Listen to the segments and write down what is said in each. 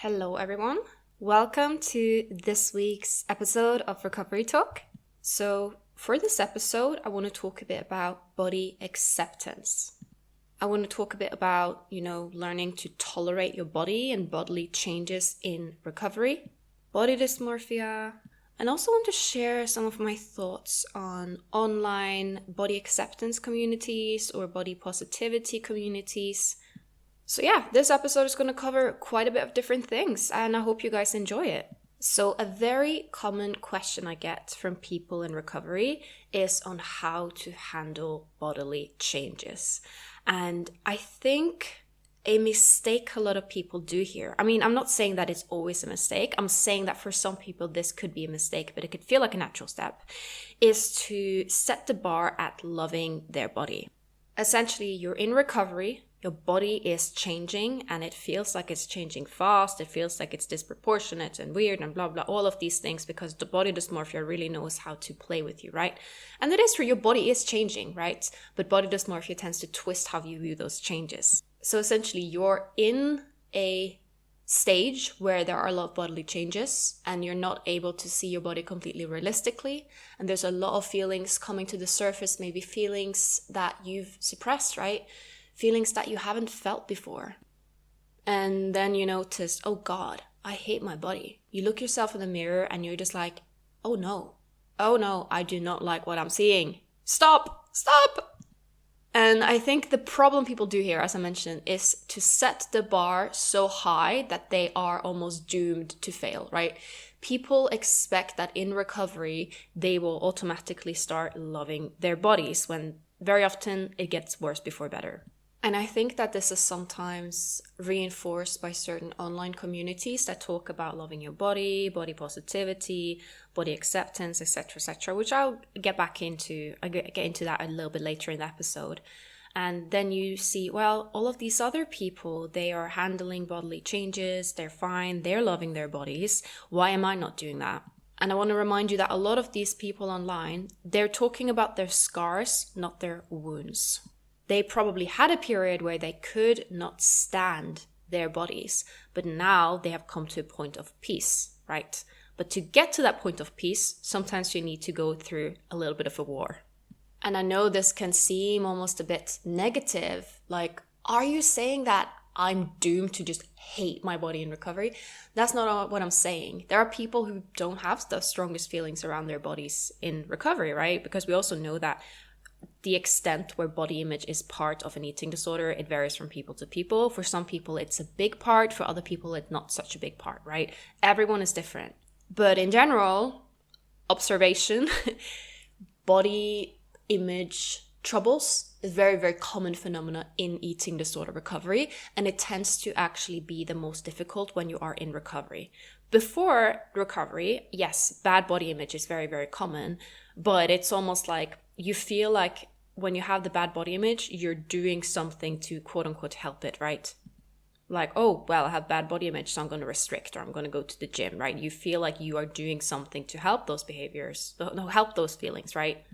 Hello, everyone. Welcome to this week's episode of Recovery Talk. So, for this episode, I want to talk a bit about body acceptance. I want to talk a bit about, learning to tolerate your body and bodily changes in recovery, body dysmorphia, and also want to share some of my thoughts on online body acceptance communities or body positivity communities. So yeah, this episode is going to cover quite a bit of different things, and I hope you guys enjoy it. So a very common question I get from people in recovery is on how to handle bodily changes. And I think a mistake a lot of people do here. I'm not saying that it's always a mistake. I'm saying that for some people this could be a mistake, but it could feel like a natural step, is to set the bar at loving their body. Essentially, you're in recovery. Your body is changing and it feels like it's changing fast. It feels like it's disproportionate and weird and blah, blah, all of these things because the body dysmorphia really knows how to play with you, right? And it is true, your body is changing, right? But body dysmorphia tends to twist how you view those changes. So essentially, you're in a stage where there are a lot of bodily changes and you're not able to see your body completely realistically. And there's a lot of feelings coming to the surface, maybe feelings that you've suppressed, right? Feelings that you haven't felt before. And then you notice, oh God, I hate my body. You look yourself in the mirror and you're just like, oh no, I do not like what I'm seeing. Stop. And I think the problem people do here, as I mentioned, is to set the bar so high that they are almost doomed to fail, right? People expect that in recovery, they will automatically start loving their bodies when very often it gets worse before better. And I think that this is sometimes reinforced by certain online communities that talk about loving your body, body positivity, body acceptance, etc., which I'll get back into. I'll get into that a little bit later in the episode. And then you see, well, all of these other people, they are handling bodily changes, they're fine, they're loving their bodies. Why am I not doing that? And I want to remind you that a lot of these people online, they're talking about their scars, not their wounds. They probably had a period where they could not stand their bodies, but now they have come to a point of peace, right? But to get to that point of peace, sometimes you need to go through a little bit of a war. And I know this can seem almost a bit negative, like, are you saying that I'm doomed to just hate my body in recovery? That's not what I'm saying. There are people who don't have the strongest feelings around their bodies in recovery, right? Because we also know that the extent where body image is part of an eating disorder, it varies from people to people. For some people, it's a big part. For other people, it's not such a big part, right? Everyone is different. But in general, observation, body image troubles is very, very common phenomena in eating disorder recovery. And it tends to actually be the most difficult when you are in recovery. Before recovery, yes, bad body image is very, very common. But it's almost like you feel like when you have the bad body image, you're doing something to quote unquote help it, right? Like, oh, well, I have bad body image, so I'm going to restrict or I'm going to go to the gym, right? You feel like you are doing something to help those behaviors, no, help those feelings, right?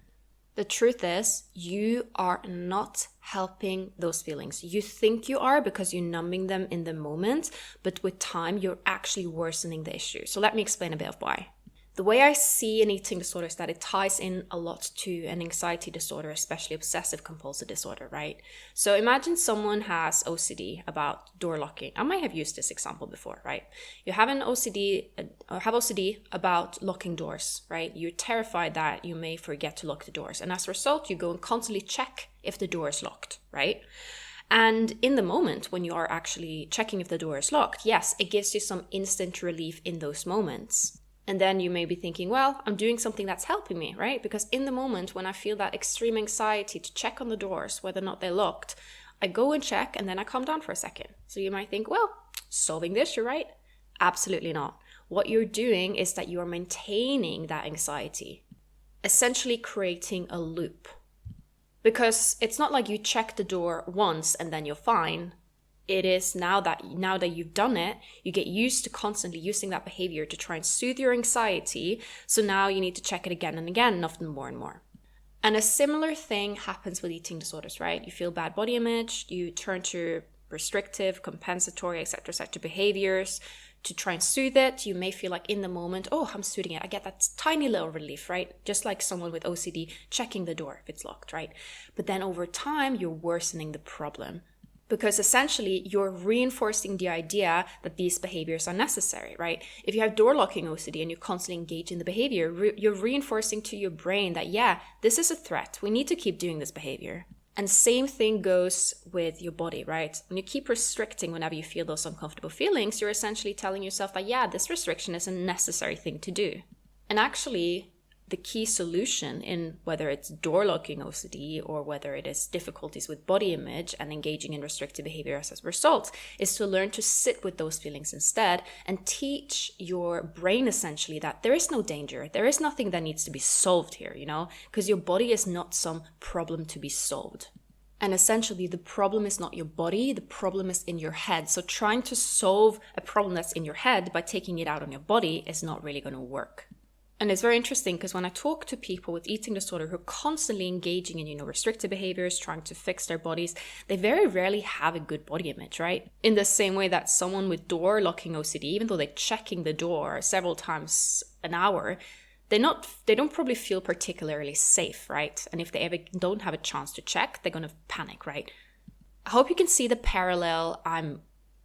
The truth is, you are not helping those feelings. You think you are because you're numbing them in the moment, but with time, you're actually worsening the issue. So let me explain a bit of why. The way I see an eating disorder is that it ties in a lot to an anxiety disorder, especially obsessive compulsive disorder, right? So imagine someone has OCD about door locking. I might have used this example before, right? You have OCD about locking doors, right? You're terrified that you may forget to lock the doors. And as a result, you go and constantly check if the door is locked, right? And in the moment when you are actually checking if the door is locked, yes, it gives you some instant relief in those moments. And then you may be thinking, well, I'm doing something that's helping me, right? Because in the moment when I feel that extreme anxiety to check on the doors, whether or not they're locked, I go and check and then I calm down for a second. So you might think, well, solving the issue, right? Absolutely not. What you're doing is that you are maintaining that anxiety, essentially creating a loop. Because it's not like you check the door once and then you're fine. It is now that you've done it, you get used to constantly using that behavior to try and soothe your anxiety. So now you need to check it again and again, and often more and more. And a similar thing happens with eating disorders, right? You feel bad body image, you turn to restrictive, compensatory, etc. behaviors to try and soothe it. You may feel like in the moment, oh, I'm soothing it. I get that tiny little relief, right? Just like someone with OCD checking the door if it's locked, right? But then over time, you're worsening the problem, because essentially you're reinforcing the idea that these behaviors are necessary, right? If you have door locking OCD and you constantly engage in the behavior, you're reinforcing to your brain that, yeah, this is a threat. We need to keep doing this behavior. And same thing goes with your body, right? When you keep restricting whenever you feel those uncomfortable feelings, you're essentially telling yourself that, yeah, this restriction is a necessary thing to do. And actually, the key solution in whether it's door locking OCD or whether it is difficulties with body image and engaging in restrictive behavior as a result is to learn to sit with those feelings instead and teach your brain essentially that there is no danger. There is nothing that needs to be solved here, because your body is not some problem to be solved. And essentially, the problem is not your body, the problem is in your head. So trying to solve a problem that's in your head by taking it out on your body is not really going to work. And it's very interesting because when I talk to people with eating disorder who are constantly engaging in, restrictive behaviors, trying to fix their bodies, they very rarely have a good body image, right? In the same way that someone with door locking OCD, even though they're checking the door several times an hour, they don't probably feel particularly safe, right? And if they ever don't have a chance to check, they're going to panic, right? I hope you can see the parallel I'm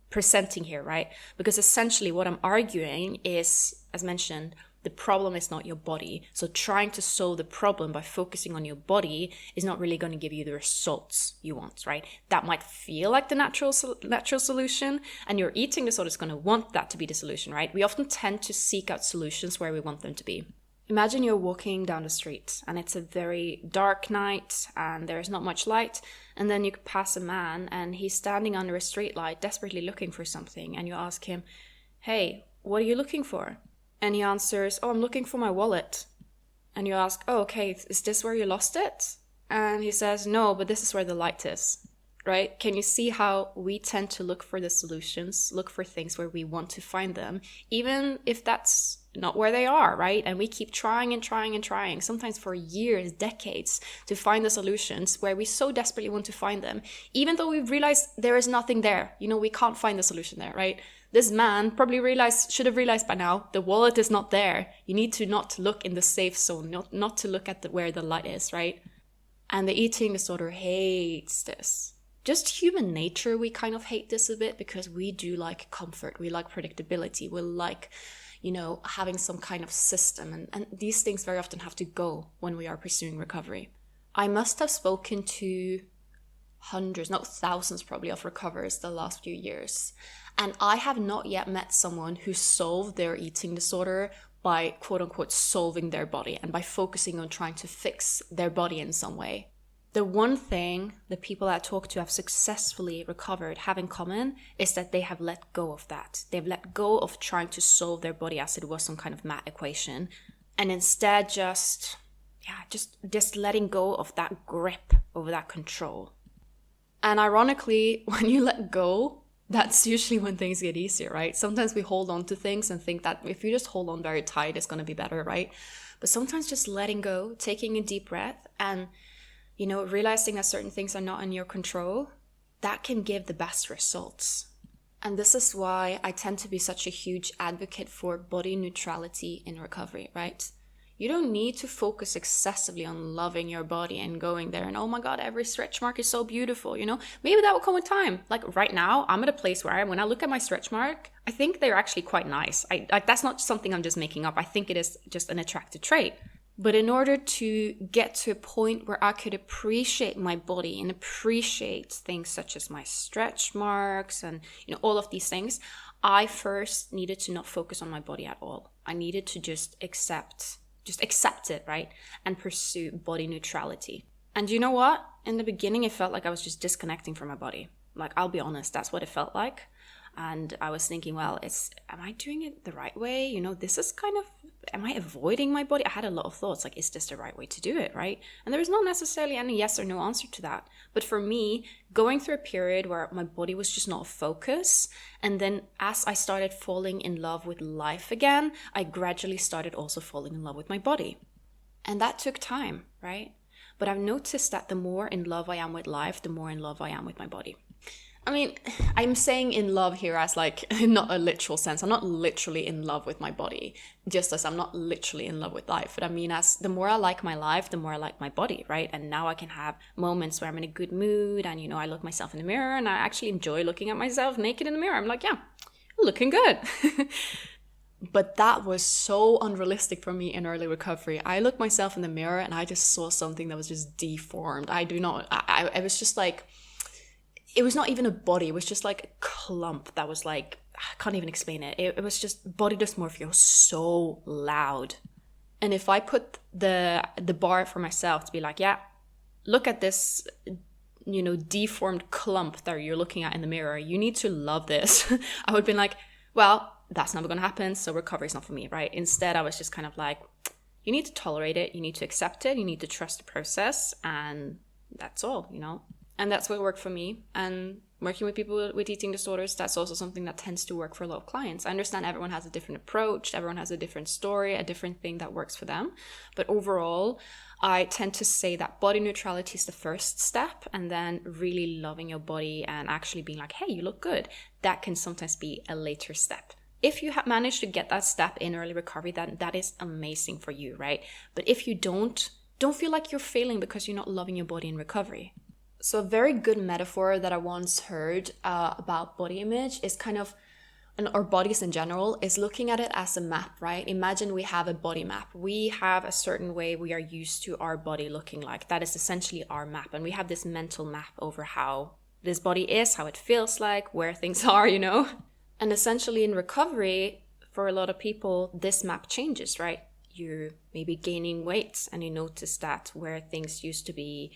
presenting here, right? Because essentially what I'm arguing is, as mentioned, the problem is not your body. So trying to solve the problem by focusing on your body is not really going to give you the results you want, right? That might feel like the natural solution, and your eating disorder is going to want that to be the solution, right? We often tend to seek out solutions where we want them to be. Imagine you're walking down the street and it's a very dark night and there's not much light, and then you pass a man and he's standing under a street light desperately looking for something, and you ask him, hey, what are you looking for? And he answers, oh, I'm looking for my wallet. And you ask, oh, okay, is this where you lost it? And he says, no, but this is where the light is, right? Can you see how we tend to look for the solutions, look for things where we want to find them, even if that's not where they are, right? And we keep trying and trying and trying, sometimes for years, decades, to find the solutions where we so desperately want to find them, even though we've realized there is nothing there. We can't find the solution there, right? This man probably should have realized by now, the wallet is not there. You need to not look in the safe zone, not to look at where the light is, right? And the eating disorder hates this. Just human nature, we kind of hate this a bit because we do like comfort. We like predictability. We like, having some kind of system. And these things very often have to go when we are pursuing recovery. I must have spoken to hundreds, not thousands probably, of recoverers the last few years. And I have not yet met someone who solved their eating disorder by quote unquote solving their body and by focusing on trying to fix their body in some way. The one thing the people I talk to have successfully recovered have in common is that they have let go of that. They've let go of trying to solve their body as it was some kind of math equation, and instead just letting go of that grip over that control. And ironically, when you let go, that's usually when things get easier, right? Sometimes we hold on to things and think that if you just hold on very tight, it's going to be better, right? But sometimes just letting go, taking a deep breath, and realizing that certain things are not in your control, that can give the best results. And this is why I tend to be such a huge advocate for body neutrality in recovery, right? You don't need to focus excessively on loving your body and going there and, oh my God, every stretch mark is so beautiful, Maybe that will come with time. Like right now, I'm at a place where when I look at my stretch mark, I think they're actually quite nice. That's not something I'm just making up. I think it is just an attractive trait. But in order to get to a point where I could appreciate my body and appreciate things such as my stretch marks and all of these things, I first needed to not focus on my body at all. I needed to just accept it, right? And pursue body neutrality. And you know what? In the beginning, it felt like I was just disconnecting from my body. Like, I'll be honest, that's what it felt like. And I was thinking, well, am I doing it the right way? This is am I avoiding my body? I had a lot of thoughts like, is this the right way to do it, right? And there was not necessarily any yes or no answer to that. But for me, going through a period where my body was just not a focus, and then as I started falling in love with life again, I gradually started also falling in love with my body. And that took time, right? But I've noticed that the more in love I am with life, the more in love I am with my body. I mean, I'm saying in love here as like, not a literal sense. I'm not literally in love with my body, just as I'm not literally in love with life. But I mean, as the more I like my life, the more I like my body, right? And now I can have moments where I'm in a good mood and, I look myself in the mirror and I actually enjoy looking at myself naked in the mirror. I'm like, yeah, looking good. But that was so unrealistic for me in early recovery. I looked myself in the mirror and I just saw something that was just deformed. I was just like, it was not even a body. It was just like a clump that was like, I can't even explain it. It was just, body dysmorphia was so loud. And if I put the bar for myself to be like, yeah, look at this, deformed clump that you're looking at in the mirror. You need to love this. I would have been like, well, that's never going to happen. So recovery is not for me, right? Instead, I was just kind of like, you need to tolerate it. You need to accept it. You need to trust the process. And that's all, And that's what worked for me. And working with people with eating disorders, that's also something that tends to work for a lot of clients. I understand everyone has a different approach. Everyone has a different story, a different thing that works for them. But overall, I tend to say that body neutrality is the first step, and then really loving your body and actually being like, hey, you look good. That can sometimes be a later step. If you have managed to get that step in early recovery, then that is amazing for you, right? But if you don't feel like you're failing because you're not loving your body in recovery. So a very good metaphor that I once heard about body image is kind of, or bodies in general, is looking at it as a map, right? Imagine we have a body map. We have a certain way we are used to our body looking like. That is essentially our map. And we have this mental map over how this body is, how it feels like, where things are, And essentially in recovery, for a lot of people, this map changes, right? You're maybe gaining weight and you notice that where things used to be,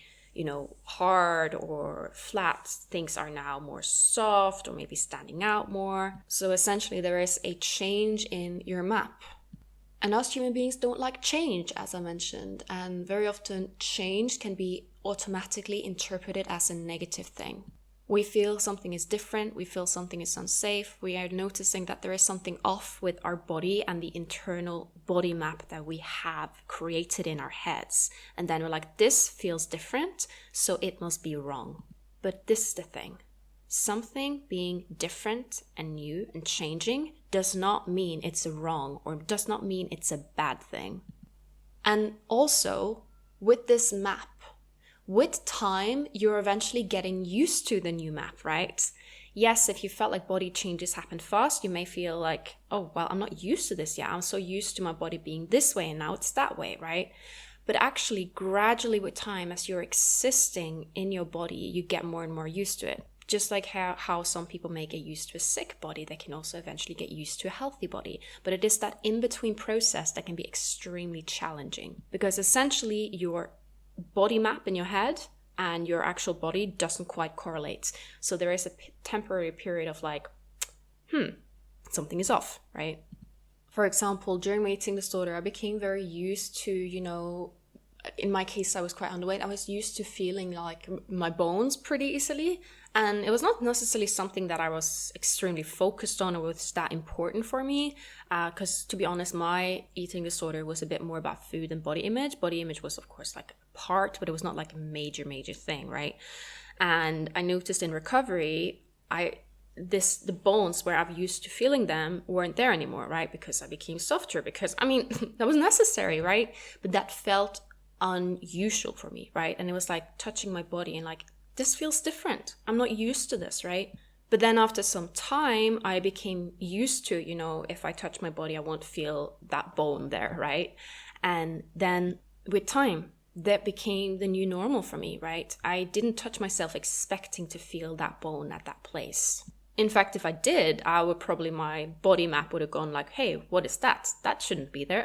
hard or flat, things are now more soft or maybe standing out more. So essentially there is a change in your map. And us human beings don't like change, as I mentioned. And very often change can be automatically interpreted as a negative thing. We feel something is different, we feel something is unsafe, we are noticing that there is something off with our body and the internal body map that we have created in our heads. And then we're like, this feels different, so it must be wrong. But this is the thing. Something being different and new and changing does not mean it's wrong or does not mean it's a bad thing. And also, with this map, with time, you're eventually getting used to the new map, right? Yes, if you felt like body changes happen fast, you may feel like, oh, well, I'm not used to this yet. I'm so used to my body being this way and now it's that way, right? But actually, gradually with time, as you're existing in your body, you get more and more used to it. Just like how some people may get used to a sick body, they can also eventually get used to a healthy body. But it is that in-between process that can be extremely challenging. Because essentially, your body map in your head and your actual body doesn't quite correlate. So there is a temporary period of like, something is off, right? For example, during my eating disorder, I became very used to, in my case, I was quite underweight. I was used to feeling like my bones pretty easily. And it was not necessarily something that I was extremely focused on or was that important for me. Because to be honest, my eating disorder was a bit more about food and body image. Body image was, of course, like a part, but it was not like a major thing, right? And I noticed in recovery, the bones where I've used to feeling them weren't there anymore, right? Because I became softer, because, that was necessary, right? But that felt unusual for me, right? And it was like touching my body and like, this feels different. I'm not used to this, right? But then after some time, I became used to, if I touch my body, I won't feel that bone there, right? And then with time, that became the new normal for me, right? I didn't touch myself expecting to feel that bone at that place. In fact, if I did, my body map would have gone like, hey, what is that? That shouldn't be there.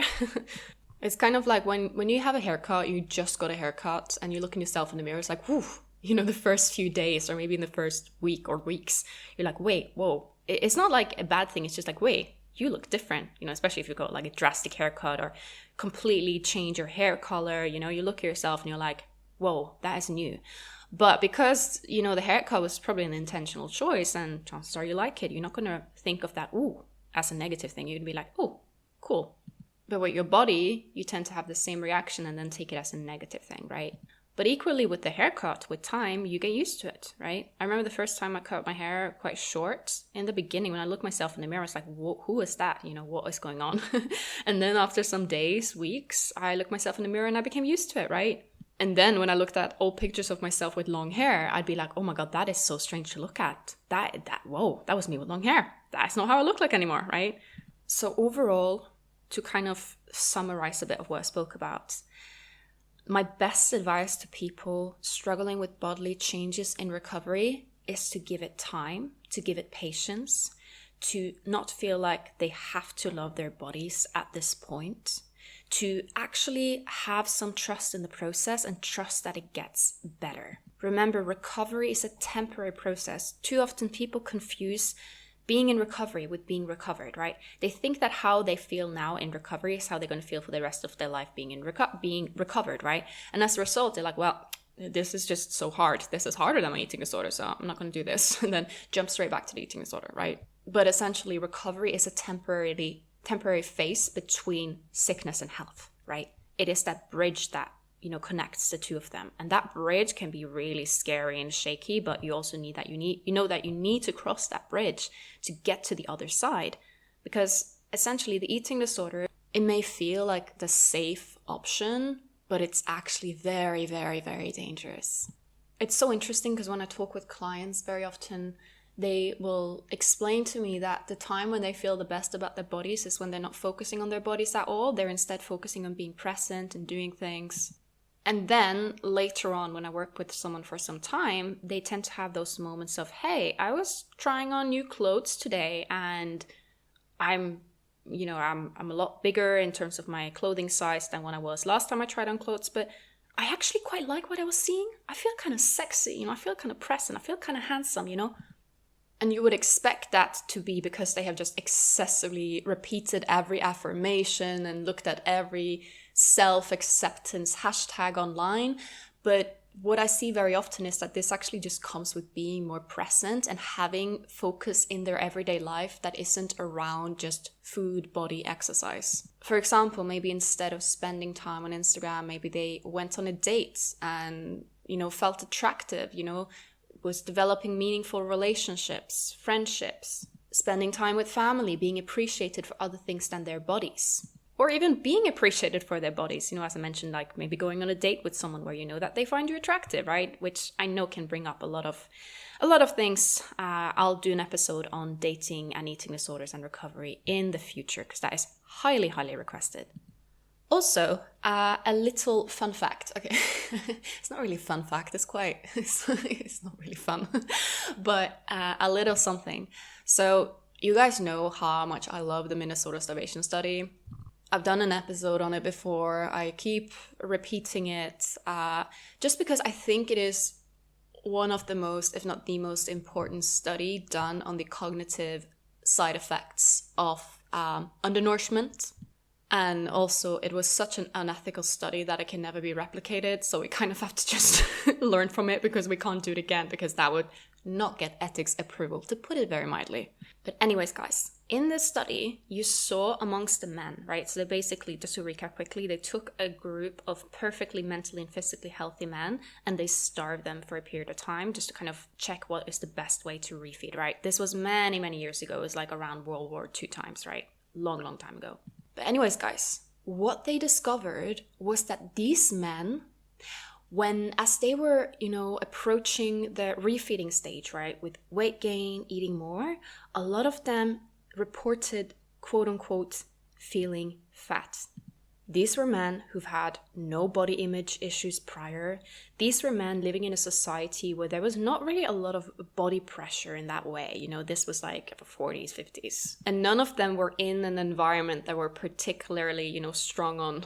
It's kind of like when you have a haircut, you just got a haircut and you look in yourself in the mirror, it's like, whew, the first few days or maybe in the first week or weeks, you're like, wait, whoa. It's not like a bad thing. It's just like, wait, you look different, especially if you got like a drastic haircut or completely change your hair color, you look at yourself and you're like, whoa, that is new. But because, the haircut was probably an intentional choice and chances are you like it, you're not going to think of that, as a negative thing. You'd be like, oh, cool. But with your body, you tend to have the same reaction and then take it as a negative thing, right? But equally with the haircut, with time, you get used to it, right? I remember the first time I cut my hair quite short. In the beginning, when I looked myself in the mirror, I was like, who is that? What is going on? And then after some days, weeks, I looked myself in the mirror and I became used to it, right? And then when I looked at old pictures of myself with long hair, I'd be like, oh my God, that is so strange to look at. Whoa, that was me with long hair. That's not how I look like anymore, right? So overall, to kind of summarize a bit of what I spoke about, my best advice to people struggling with bodily changes in recovery is to give it time, to give it patience, to not feel like they have to love their bodies at this point, to actually have some trust in the process and trust that it gets better. Remember, recovery is a temporary process. Too often people confuse being in recovery with being recovered, right? They think that how they feel now in recovery is how they're going to feel for the rest of their life being recovered, right? And as a result, they're like, well, this is just so hard. This is harder than my eating disorder, so I'm not going to do this. And then jump straight back to the eating disorder, right? But essentially, recovery is a temporary phase between sickness and health, right? It is that bridge that connects the two of them. And that bridge can be really scary and shaky, but you also need that you need to cross that bridge to get to the other side. Because essentially the eating disorder, it may feel like the safe option, but it's actually very, very, very dangerous. It's so interesting because when I talk with clients, very often they will explain to me that the time when they feel the best about their bodies is when they're not focusing on their bodies at all. They're instead focusing on being present and doing things. And then later on, when I work with someone for some time, they tend to have those moments of, hey, I was trying on new clothes today and I'm a lot bigger in terms of my clothing size than when I was last time I tried on clothes, but I actually quite like what I was seeing. I feel kind of sexy, I feel kind of present, I feel kind of handsome, And you would expect that to be because they have just excessively repeated every affirmation and looked at every self-acceptance hashtag online. But what I see very often is that this actually just comes with being more present and having focus in their everyday life that isn't around just food, body, exercise. For example, maybe instead of spending time on Instagram, maybe they went on a date and, felt attractive, was developing meaningful relationships, friendships, spending time with family, being appreciated for other things than their bodies. Or even being appreciated for their bodies, as I mentioned, like maybe going on a date with someone where that they find you attractive, right? Which I know can bring up a lot of things. I'll do an episode on dating and eating disorders and recovery in the future because that is highly, highly requested. Also, a little fun fact. Okay, it's not really a fun fact. It's not really fun, but a little something. So you guys know how much I love the Minnesota starvation study. I've done an episode on it before. I keep repeating it just because I think it is one of the most, if not the most important study done on the cognitive side effects of undernourishment. And also it was such an unethical study that it can never be replicated. So we kind of have to just learn from it because we can't do it again because that would not get ethics approval, to put it very mildly. But anyways, guys, in this study, you saw amongst the men, right? So they basically, just to recap quickly, they took a group of perfectly mentally and physically healthy men and they starved them for a period of time just to kind of check what is the best way to refeed, right? This was many, many years ago. It was like around World War II times, right? Long, long time ago. But anyways, guys, what they discovered was that these men, as they were, approaching the refeeding stage, right, with weight gain, eating more, a lot of them reported, quote unquote, feeling fat. These were men who've had no body image issues prior. These were men living in a society where there was not really a lot of body pressure in that way. This was like the 40s, 50s. And none of them were in an environment that were particularly, strong on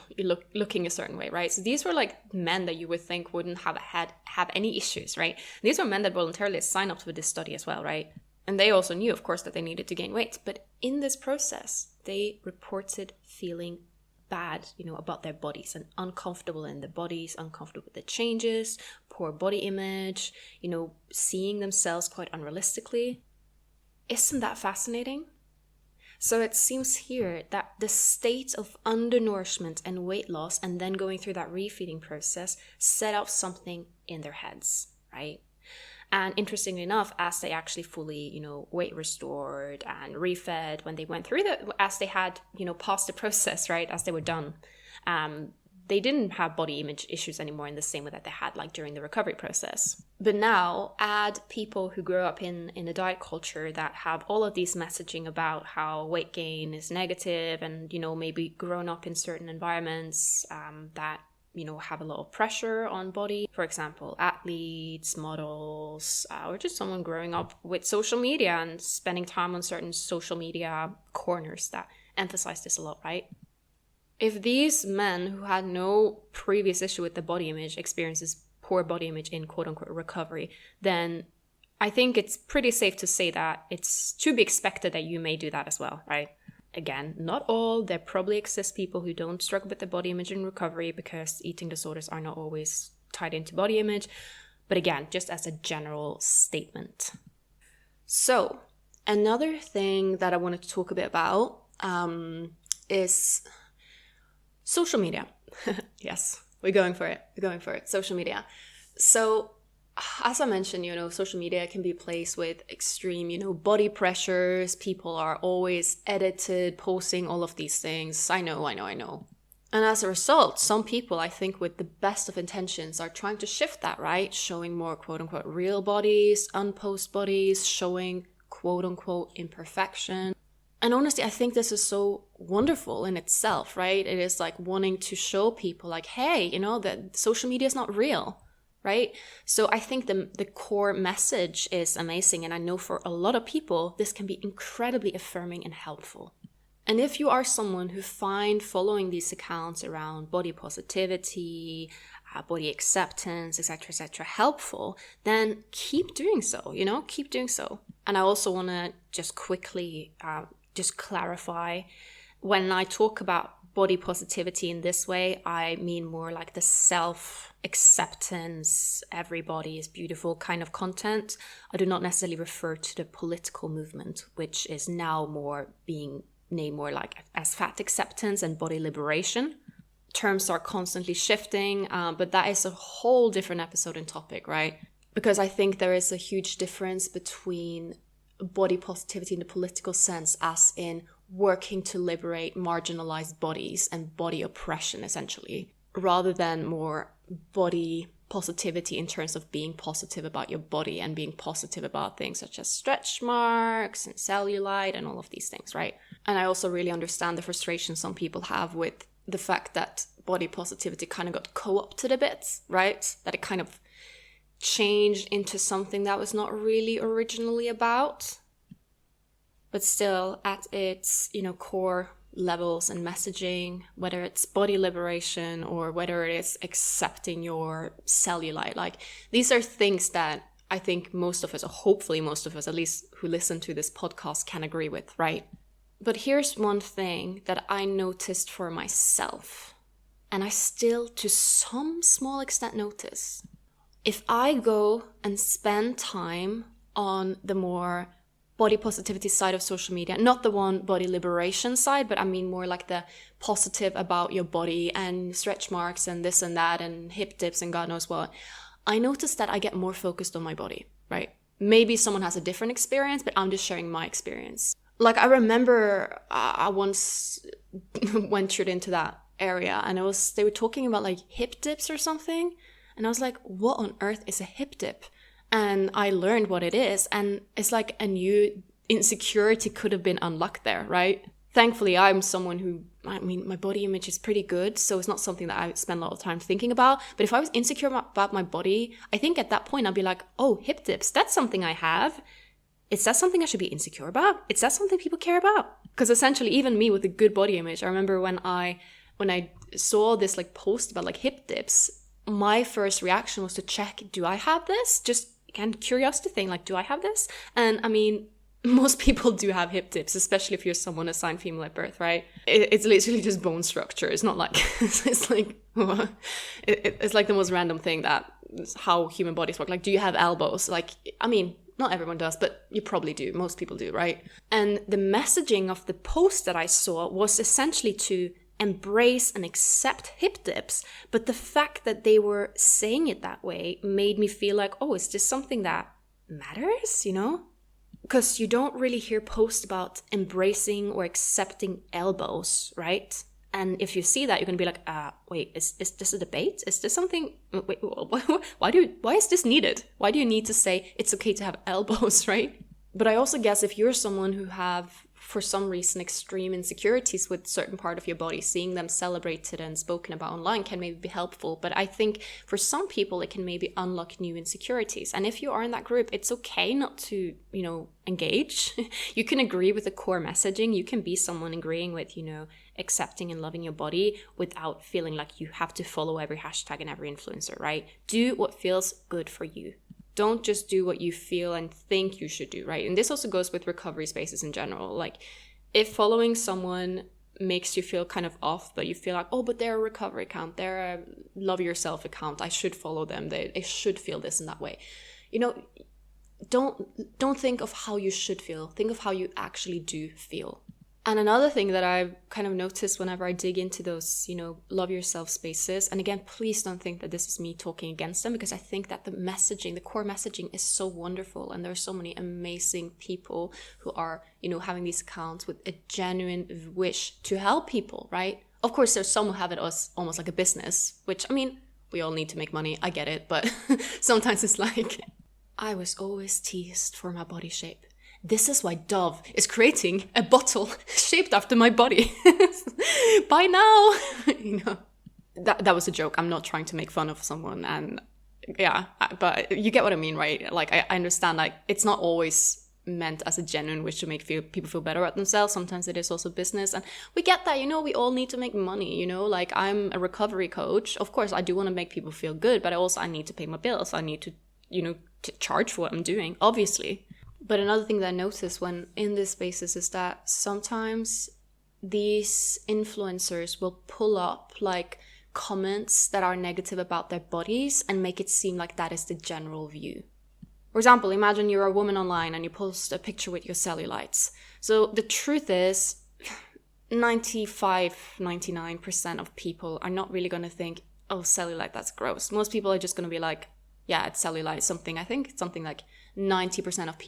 looking a certain way, right? So these were like men that you would think wouldn't have any issues, right? These were men that voluntarily signed up for this study as well, right? And they also knew, of course, that they needed to gain weight. But in this process, they reported feeling bad, about their bodies and uncomfortable in their bodies, uncomfortable with the changes, poor body image, seeing themselves quite unrealistically. Isn't that fascinating? So it seems here that the state of undernourishment and weight loss and then going through that refeeding process set up something in their heads, right? And interestingly enough, as they actually fully, weight restored and refed, when they went through as they had, passed the process, right, as they were done, they didn't have body image issues anymore in the same way that they had like during the recovery process. But now add people who grow up in a diet culture that have all of these messaging about how weight gain is negative and, maybe grown up in certain environments that, have a lot of pressure on body. For example, athletes, models, or just someone growing up with social media and spending time on certain social media corners that emphasize this a lot, right? If these men who had no previous issue with the body image experiences poor body image in quote-unquote recovery, then I think it's pretty safe to say that it's to be expected that you may do that as well, right? Again, not all. There probably exist people who don't struggle with the body image in recovery because eating disorders are not always tied into body image. But again, just as a general statement. So, another thing that I wanted to talk a bit about is social media. Yes, we're going for it. Social media. So, as I mentioned, social media can be a place with extreme, body pressures. People are always edited, posting all of these things. I know. And as a result, some people, I think with the best of intentions, are trying to shift that, right? Showing more quote unquote real bodies, unposed bodies, showing quote unquote imperfection. And honestly, I think this is so wonderful in itself, right? It is like wanting to show people like, hey, that social media is not real. Right? So I think the core message is amazing. And I know for a lot of people, this can be incredibly affirming and helpful. And if you are someone who find following these accounts around body positivity, body acceptance, etc., helpful, then keep doing so, keep doing so. And I also want to just quickly just clarify, when I talk about body positivity in this way, I mean more like the self-acceptance, everybody is beautiful kind of content. I do not necessarily refer to the political movement, which is now more being named more like as fat acceptance and body liberation. Terms are constantly shifting, but that is a whole different episode and topic, right? Because I think there is a huge difference between body positivity in the political sense, as in working to liberate marginalized bodies and body oppression, essentially, rather than more body positivity in terms of being positive about your body and being positive about things such as stretch marks and cellulite and all of these things, right? And I also really understand the frustration some people have with the fact that body positivity kind of got co-opted a bit, right? That it kind of changed into something that was not really originally about. But still, at its, core levels and messaging, whether it's body liberation or whether it is accepting your cellulite, like these are things that I think most of us, or hopefully most of us, at least who listen to this podcast, can agree with, right? But here's one thing that I noticed for myself, and I still, to some small extent, notice. If I go and spend time on the more body positivity side of social media, not the one body liberation side, but I mean more like the positive about your body and stretch marks and this and that and hip dips and God knows what, I noticed that I get more focused on my body, right? Maybe someone has a different experience, but I'm just sharing my experience. Like I remember I once ventured into that area and they were talking about like hip dips or something. And I was like, what on earth is a hip dip? And I learned what it is. And it's like a new insecurity could have been unlocked there, right? Thankfully, I'm someone who, my body image is pretty good. So it's not something that I spend a lot of time thinking about. But if I was insecure about my body, I think at that point I'd be like, oh, hip dips, that's something I have. Is that something I should be insecure about? Is that something people care about? Because essentially, even me with a good body image, I remember when I saw this like post about like hip dips, my first reaction was to check, do I have this? Just again, curiosity thing, like, do I have this? And I mean, most people do have hip dips, especially if you're someone assigned female at birth, right? It's literally just bone structure. It's not like, it's like the most random thing that how human bodies work. Like, do you have elbows? Like, I mean, not everyone does, but you probably do. Most people do, right? And the messaging of the post that I saw was essentially to embrace and accept hip dips. But the fact that they were saying it that way made me feel like, oh, is this something that matters, you know? Because you don't really hear posts about embracing or accepting elbows, right? And if you see that, you're going to be like, wait, is this a debate? Is this something, wait, why is this needed? Why do you need to say it's okay to have elbows, right? But I also guess if you're someone who have, for some reason, extreme insecurities with certain part of your body, seeing them celebrated and spoken about online can maybe be helpful. But I think for some people, it can maybe unlock new insecurities. And if you are in that group, it's okay not to, you know, engage. You can agree with the core messaging. You can be someone agreeing with, you know, accepting and loving your body without feeling like you have to follow every hashtag and every influencer, right? Do what feels good for you. Don't just do what you feel and think you should do, right? And this also goes with recovery spaces in general. Like, if following someone makes you feel kind of off, but you feel like, oh, but they're a recovery account, they're a love yourself account, I should follow them, they should feel this and that way. You know, don't think of how you should feel. Think of how you actually do feel. And another thing that I've kind of noticed whenever I dig into those, you know, love yourself spaces, and again, please don't think that this is me talking against them, because I think that the messaging, the core messaging is so wonderful. And there are so many amazing people who are, you know, having these accounts with a genuine wish to help people, right? Of course, there's some who have it as almost like a business, which, I mean, we all need to make money. I get it. But sometimes it's like, I was always teased for my body shape. This is why Dove is creating a bottle shaped after my body. By now, you know, that was a joke. I'm not trying to make fun of someone, and yeah, but you get what I mean, right? Like, I understand, like, it's not always meant as a genuine wish to make people feel better at themselves. Sometimes it is also business, and we get that, you know, we all need to make money, you know, like, I'm a recovery coach. Of course, I do want to make people feel good, but I need to pay my bills. I need to, you know, to charge for what I'm doing, obviously. But another thing that I notice when in these spaces is that sometimes these influencers will pull up like comments that are negative about their bodies and make it seem like that is the general view. For example, imagine you're a woman online and you post a picture with your cellulites. So the truth is 99% of people are not really going to think, oh, cellulite, that's gross. Most people are just going to be like, yeah, it's cellulite, something. I think it's something like 90% of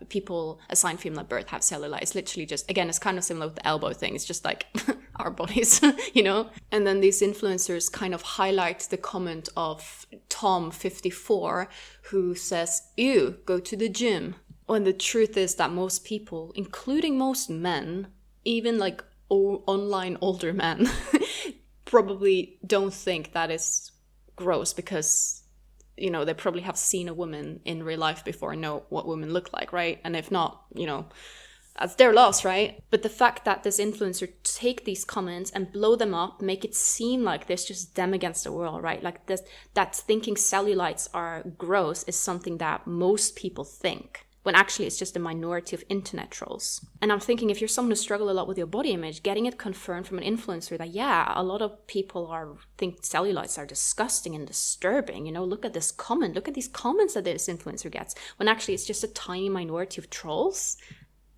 people assigned female at birth have cellulite. It's literally just, again, it's kind of similar with the elbow thing. It's just like our bodies, you know? And then these influencers kind of highlight the comment of Tom54, who says, ew, go to the gym. When the truth is that most people, including most men, even like online older men, probably don't think that is gross, because, you know, they probably have seen a woman in real life before and know what women look like, right? And if not, you know, that's their loss, right? But the fact that this influencer take these comments and blow them up, make it seem like there's just them against the world, right? Like this, that thinking cellulites are gross is something that most people think, when actually it's just a minority of internet trolls. And I'm thinking, if you're someone who struggles a lot with your body image, getting it confirmed from an influencer that, yeah, a lot of people think cellulites are disgusting and disturbing. You know, look at this comment. Look at these comments that this influencer gets, when actually it's just a tiny minority of trolls.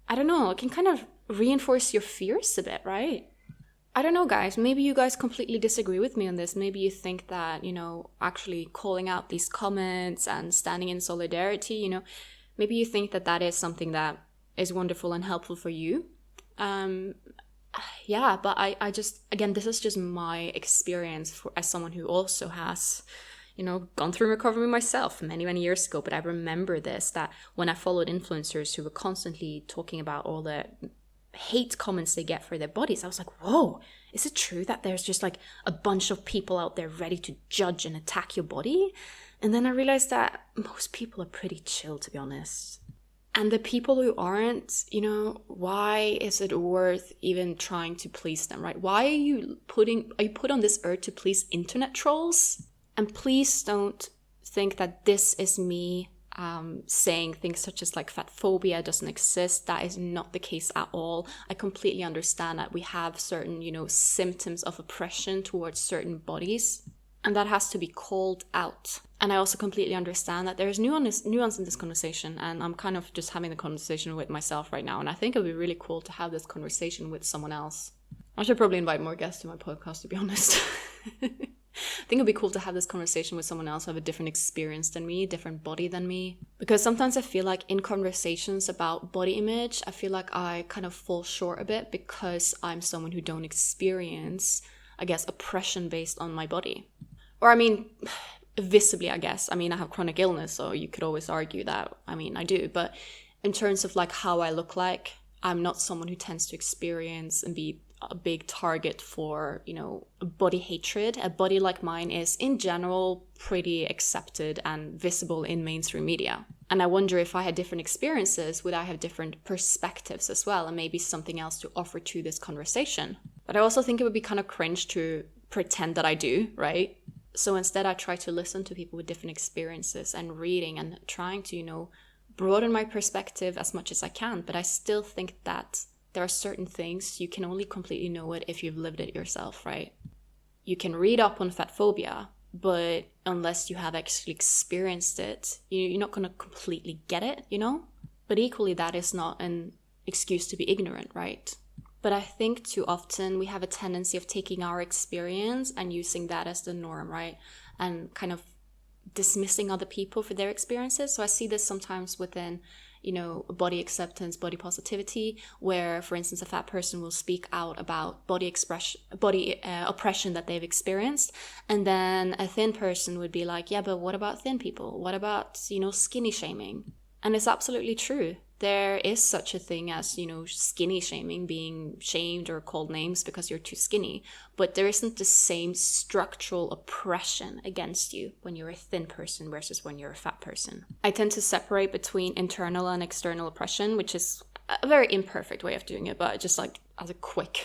I don't know. It can kind of reinforce your fears a bit, right? I don't know, guys. Maybe you guys completely disagree with me on this. Maybe you think that, you know, actually calling out these comments and standing in solidarity, you know, maybe you think that that is something that is wonderful and helpful for you. Yeah, but I just, again, this is just my experience as someone who also has, you know, gone through recovery myself many, many years ago. But I remember this, that when I followed influencers who were constantly talking about all the hate comments they get for their bodies, I was like, whoa, is it true that there's just like a bunch of people out there ready to judge and attack your body? And then I realized that most people are pretty chill, to be honest. And the people who aren't, you know, why is it worth even trying to please them, right? Why are you put on this earth to please internet trolls? And please don't think that this is me saying things such as like fat phobia doesn't exist. That is not the case at all. I completely understand that we have certain, you know, symptoms of oppression towards certain bodies. And that has to be called out. And I also completely understand that there's nuance in this conversation, and I'm kind of just having the conversation with myself right now, and I think it would be really cool to have this conversation with someone else. I should probably invite more guests to my podcast, to be honest. I think it'd be cool to have this conversation with someone else who have a different experience than me, different body than me. Because sometimes I feel like in conversations about body image, I feel like I kind of fall short a bit because I'm someone who don't experience, I guess, oppression based on my body. Or I mean, visibly, I guess. I mean, I have chronic illness, so you could always argue that, I mean, I do. But in terms of like how I look like, I'm not someone who tends to experience and be a big target for, you know, body hatred. A body like mine is in general pretty accepted and visible in mainstream media. And I wonder if I had different experiences, would I have different perspectives as well, and maybe something else to offer to this conversation. But I also think it would be kind of cringe to pretend that I do, right? So instead I try to listen to people with different experiences and reading and trying to, you know, broaden my perspective as much as I can. But I still think that there are certain things you can only completely know it if you've lived it yourself, right? You can read up on fat phobia, but unless you have actually experienced it, you're not going to completely get it, you know? But equally, that is not an excuse to be ignorant, right? But I think too often we have a tendency of taking our experience and using that as the norm, right? And kind of dismissing other people for their experiences. So I see this sometimes within, you know, body acceptance, body positivity, where, for instance, a fat person will speak out about body oppression that they've experienced, and then a thin person would be like, yeah, but what about thin people? What about, you know, skinny shaming? And it's absolutely true. There is such a thing as, you know, skinny shaming, being shamed or called names because you're too skinny. But there isn't the same structural oppression against you when you're a thin person versus when you're a fat person. I tend to separate between internal and external oppression, which is a very imperfect way of doing it, but just like as a quick,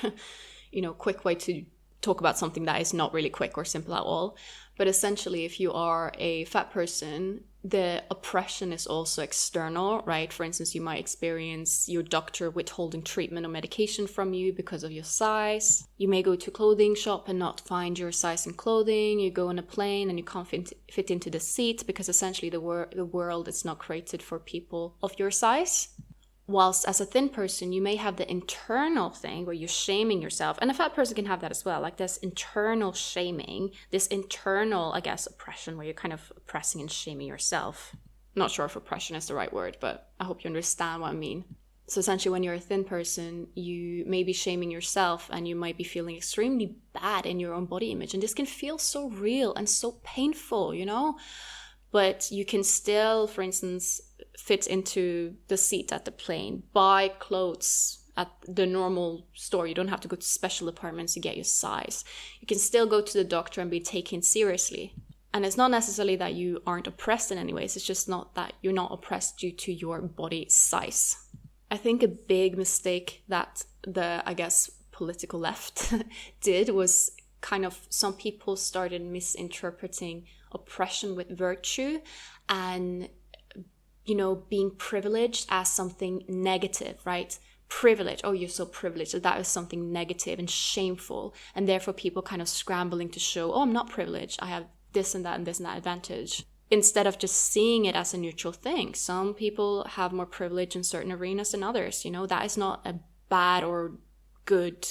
quick way to talk about something that is not really quick or simple at all. But essentially, if you are a fat person, the oppression is also external, right? For instance, you might experience your doctor withholding treatment or medication from you because of your size. You may go to a clothing shop and not find your size in clothing. You go on a plane and you can't fit into the seat because essentially the world is not created for people of your size. Whilst as a thin person, you may have the internal thing where you're shaming yourself. And a fat person can have that as well. Like this internal shaming, this internal, I guess, oppression where you're kind of oppressing and shaming yourself. I'm not sure if oppression is the right word, but I hope you understand what I mean. So essentially, when you're a thin person, you may be shaming yourself and you might be feeling extremely bad in your own body image. And this can feel so real and so painful, you know? But you can still, for instance, fit into the seat at the plane, buy clothes at the normal store. You don't have to go to special departments to get your size. You can still go to the doctor and be taken seriously. And it's not necessarily that you aren't oppressed in any ways. It's just not that you're not oppressed due to your body size. I think a big mistake that the, I guess, political left did was kind of some people started misinterpreting oppression with virtue and, you know, being privileged as something negative, right? Privilege, oh, you're so privileged. That is something negative and shameful. And therefore people kind of scrambling to show, oh, I'm not privileged. I have this and that and this and that advantage. Instead of just seeing it as a neutral thing. Some people have more privilege in certain arenas than others. You know, that is not a bad or good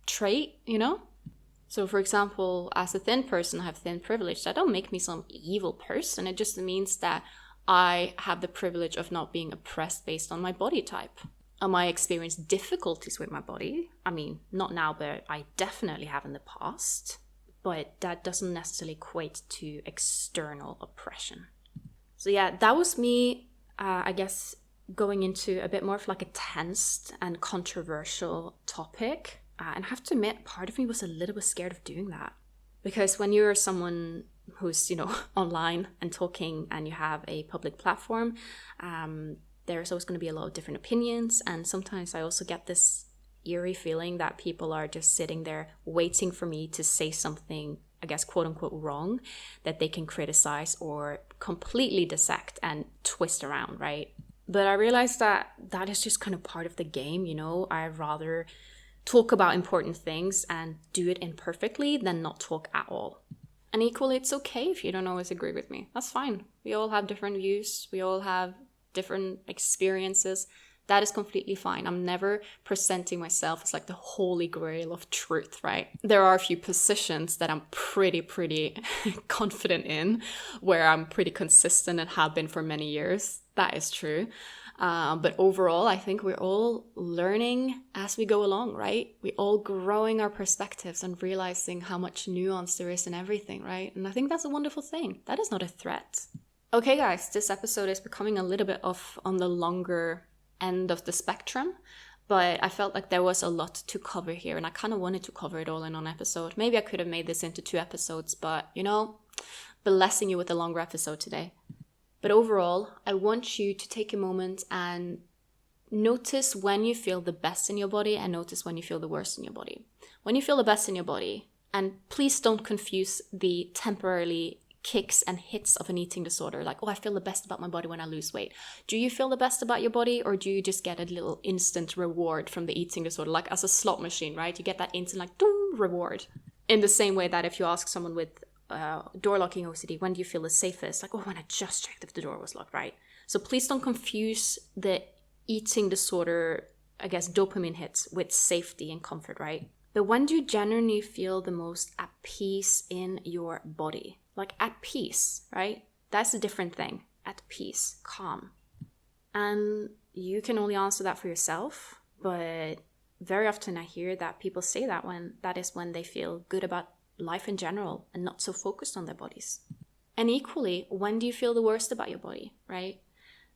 trait, you know? So, for example, as a thin person, I have thin privilege. That don't make me some evil person. It just means that I have the privilege of not being oppressed based on my body type. I might experience difficulties with my body. I mean, not now, but I definitely have in the past. But that doesn't necessarily equate to external oppression. So yeah, that was me, I guess, going into a bit more of like a tense and controversial topic. And I have to admit, part of me was a little bit scared of doing that. Because when you're someone who's, you know, online and talking and you have a public platform, there's always going to be a lot of different opinions. And sometimes I also get this eerie feeling that people are just sitting there waiting for me to say something, I guess, quote unquote, wrong, that they can criticize or completely dissect and twist around, right? But I realized that that is just kind of part of the game, you know. I'd rather talk about important things and do it imperfectly than not talk at all. And equally, it's okay if you don't always agree with me. That's fine. We all have different views. We all have different experiences. That is completely fine. I'm never presenting myself as like the holy grail of truth, right? There are a few positions that I'm pretty confident in, where I'm pretty consistent and have been for many years. That is true. But overall, I think we're all learning as we go along, right? We're all growing our perspectives and realizing how much nuance there is in everything, right? And I think that's a wonderful thing. That is not a threat. Okay, guys, this episode is becoming a little bit off on the longer end of the spectrum, but I felt like there was a lot to cover here, and I kind of wanted to cover it all in one episode. Maybe I could have made this into 2 episodes, but blessing you with a longer episode today. But overall, I want you to take a moment and notice when you feel the best in your body and notice when you feel the worst in your body. When you feel the best in your body, and please don't confuse the temporarily kicks and hits of an eating disorder, like, oh, I feel the best about my body when I lose weight. Do you feel the best about your body, or do you just get a little instant reward from the eating disorder, like as a slot machine, right? You get that instant like doom reward. In the same way that if you ask someone with door locking OCD, when do you feel the safest? Like, oh, when I just checked if the door was locked, right? So please don't confuse the eating disorder, I guess, dopamine hits with safety and comfort, right? But when do you genuinely feel the most at peace in your body? Like at peace, right? That's a different thing. At peace, calm. And you can only answer that for yourself, but very often I hear that people say that is when they feel good about life in general and not so focused on their bodies. And equally, when do you feel the worst about your body, right?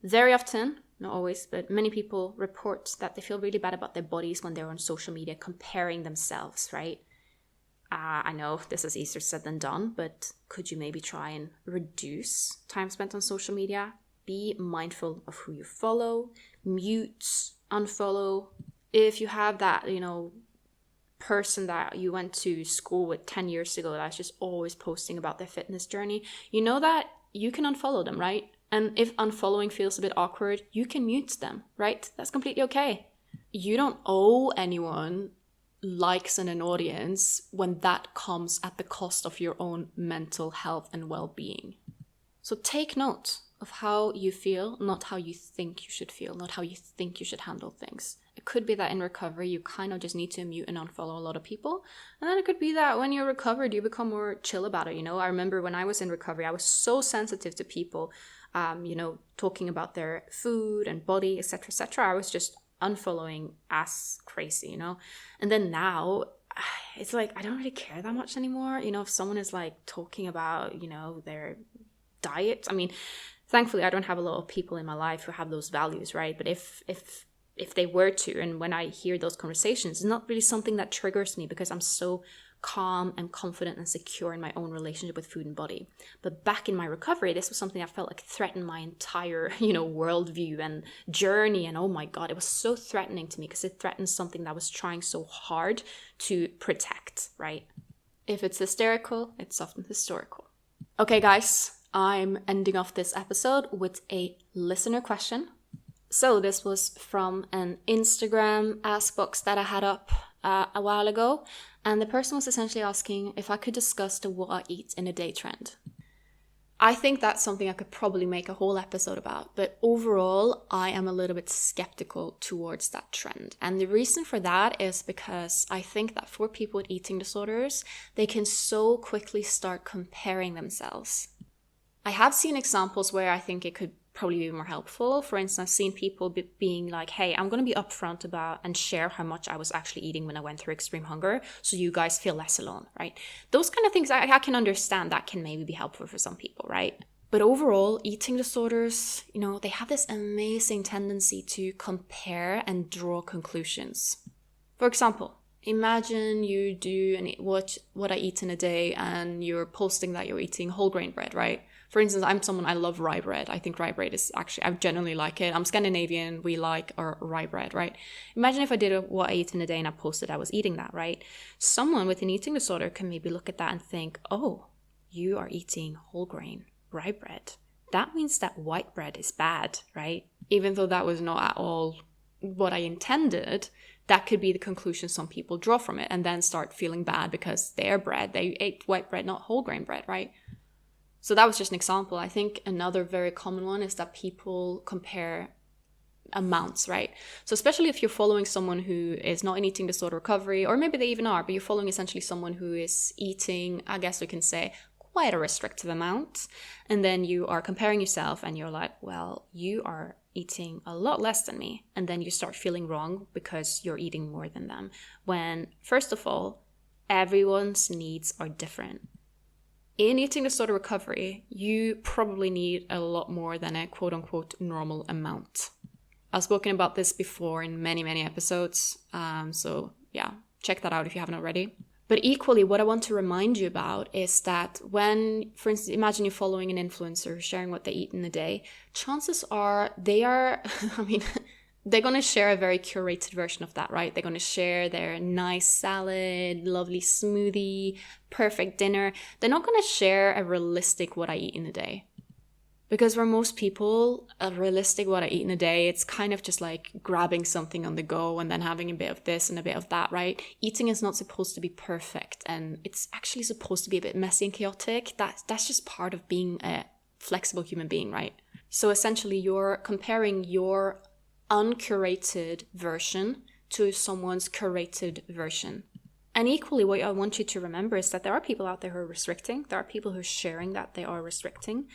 Very often, not always, but many people report that they feel really bad about their bodies when they're on social media comparing themselves, right? I know this is easier said than done, but could you maybe try and reduce time spent on social media? Be mindful of who you follow, mute, unfollow. If you have that, person that you went to school with 10 years ago that's just always posting about their fitness journey, you know that you can unfollow them, right? And if unfollowing feels a bit awkward, you can mute them, right? That's completely okay. You don't owe anyone likes and an audience when that comes at the cost of your own mental health and well-being. So take note of how you feel, not how you think you should feel, not how you think you should handle things. It could be that in recovery, you kind of just need to mute and unfollow a lot of people. And then it could be that when you're recovered, you become more chill about it. I remember when I was in recovery, I was so sensitive to people, talking about their food and body, etc., etc. I was just unfollowing as crazy, And then now, it's like, I don't really care that much anymore. If someone is like talking about, their diet, I mean, thankfully, I don't have a lot of people in my life who have those values, right? But if they were to, and when I hear those conversations, it's not really something that triggers me because I'm so calm and confident and secure in my own relationship with food and body. But back in my recovery, this was something I felt like threatened my entire, worldview and journey. And oh my God, it was so threatening to me because it threatened something that I was trying so hard to protect, right? If it's hysterical, it's often historical. Okay, guys, I'm ending off this episode with a listener question. So this was from an Instagram ask box that I had up a while ago. And the person was essentially asking if I could discuss the what I eat in a day trend. I think that's something I could probably make a whole episode about. But overall, I am a little bit skeptical towards that trend. And the reason for that is because I think that for people with eating disorders, they can so quickly start comparing themselves. I have seen examples where I think it could probably be more helpful. For instance, I've seen people being like, hey, I'm going to be upfront about and share how much I was actually eating when I went through extreme hunger, so you guys feel less alone, right? Those kind of things I can understand that can maybe be helpful for some people, right? But overall, eating disorders, they have this amazing tendency to compare and draw conclusions. For example, imagine you do what I eat in a day and you're posting that you're eating whole grain bread, right? For instance, I love rye bread. I think rye bread is actually, I genuinely like it. I'm Scandinavian, we like our rye bread, right? Imagine if I did what I eat in a day and I posted I was eating that, right? Someone with an eating disorder can maybe look at that and think, oh, you are eating whole grain rye bread. That means that white bread is bad, right? Even though that was not at all what I intended, that could be the conclusion some people draw from it, and then start feeling bad because they ate white bread, not whole grain bread, right? So that was just an example. I think another very common one is that people compare amounts, right? So especially if you're following someone who is not in eating disorder recovery, or maybe they even are, but you're following essentially someone who is eating, I guess we can say, quite a restrictive amount, and then you are comparing yourself and you're like, well, you are eating a lot less than me, and then you start feeling wrong because you're eating more than them, when first of all, everyone's needs are different. In eating disorder recovery, you probably need a lot more than a quote-unquote normal amount. I've spoken about this before in many, many episodes, so yeah, check that out if you haven't already. But equally, what I want to remind you about is that when, for instance, imagine you're following an influencer sharing what they eat in a day, chances are they're going to share a very curated version of that, right? They're going to share their nice salad, lovely smoothie, perfect dinner. They're not going to share a realistic what I eat in a day. Because for most people, a realistic what I eat in a day, it's kind of just like grabbing something on the go and then having a bit of this and a bit of that, right? Eating is not supposed to be perfect, and it's actually supposed to be a bit messy and chaotic. That's just part of being a flexible human being, right? So essentially, you're comparing your uncurated version to someone's curated version. And equally, what I want you to remember is that there are people out there who are restricting. There are people who are sharing that they are restricting.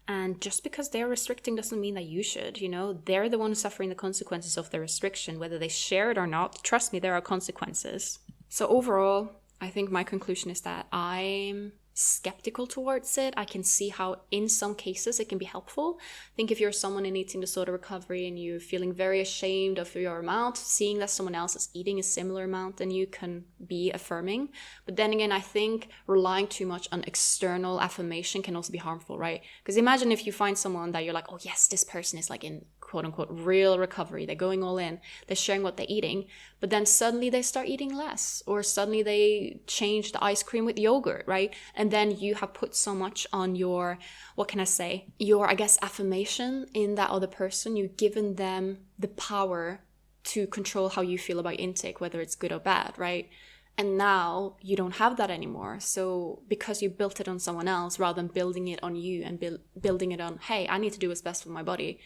And just because they're restricting doesn't mean that you should, They're the ones suffering the consequences of their restriction, whether they share it or not. Trust me, there are consequences. So overall, I think my conclusion is that I'm skeptical towards it. I can see how in some cases it can be helpful. I think if you're someone in eating disorder recovery and you're feeling very ashamed of your amount, seeing that someone else is eating a similar amount than you can be affirming. But then again, I think relying too much on external affirmation can also be harmful, right? Because imagine if you find someone that you're like, oh yes, this person is like in quote unquote real recovery, they're going all in, they're sharing what they're eating, but then suddenly they start eating less, or suddenly they change the ice cream with yogurt, right? And then you have put so much on your, I guess, affirmation in that other person. You've given them the power to control how you feel about intake, whether it's good or bad, right? And now you don't have that anymore. So because you built it on someone else rather than building it on you and building it on, hey, I need to do what's best for my body,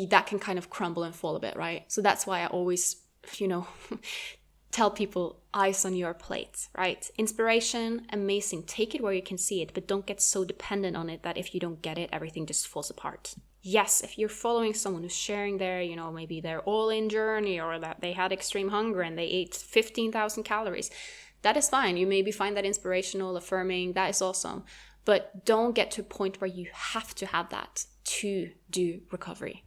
that can kind of crumble and fall a bit, right? So that's why I always, tell people, eyes on your plate, right? Inspiration, amazing. Take it where you can see it, but don't get so dependent on it that if you don't get it, everything just falls apart. Yes, if you're following someone who's sharing their, maybe their all-in journey, or that they had extreme hunger and they ate 15,000 calories, that is fine. You maybe find that inspirational, affirming, that is awesome. But don't get to a point where you have to have that to do recovery.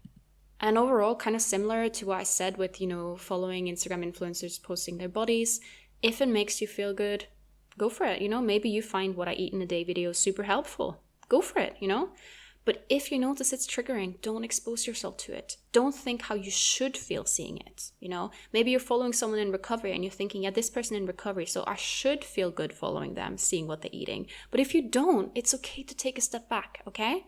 And overall, kind of similar to what I said with, following Instagram influencers posting their bodies, if it makes you feel good, go for it. Maybe you find what I eat in a day video super helpful. Go for it, But if you notice it's triggering, don't expose yourself to it. Don't think how you should feel seeing it, Maybe you're following someone in recovery and you're thinking, yeah, this person in recovery, so I should feel good following them, seeing what they're eating. But if you don't, it's okay to take a step back, okay?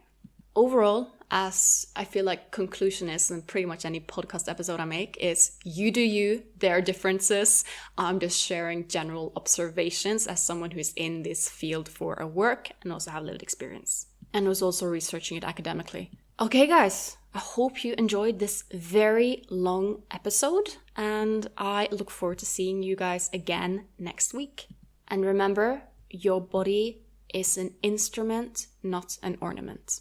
Overall, as I feel like conclusion is in pretty much any podcast episode I make, is you do you, there are differences. I'm just sharing general observations as someone who's in this field for a work and also have lived experience. And was also researching it academically. Okay guys, I hope you enjoyed this very long episode, and I look forward to seeing you guys again next week. And remember, your body is an instrument, not an ornament.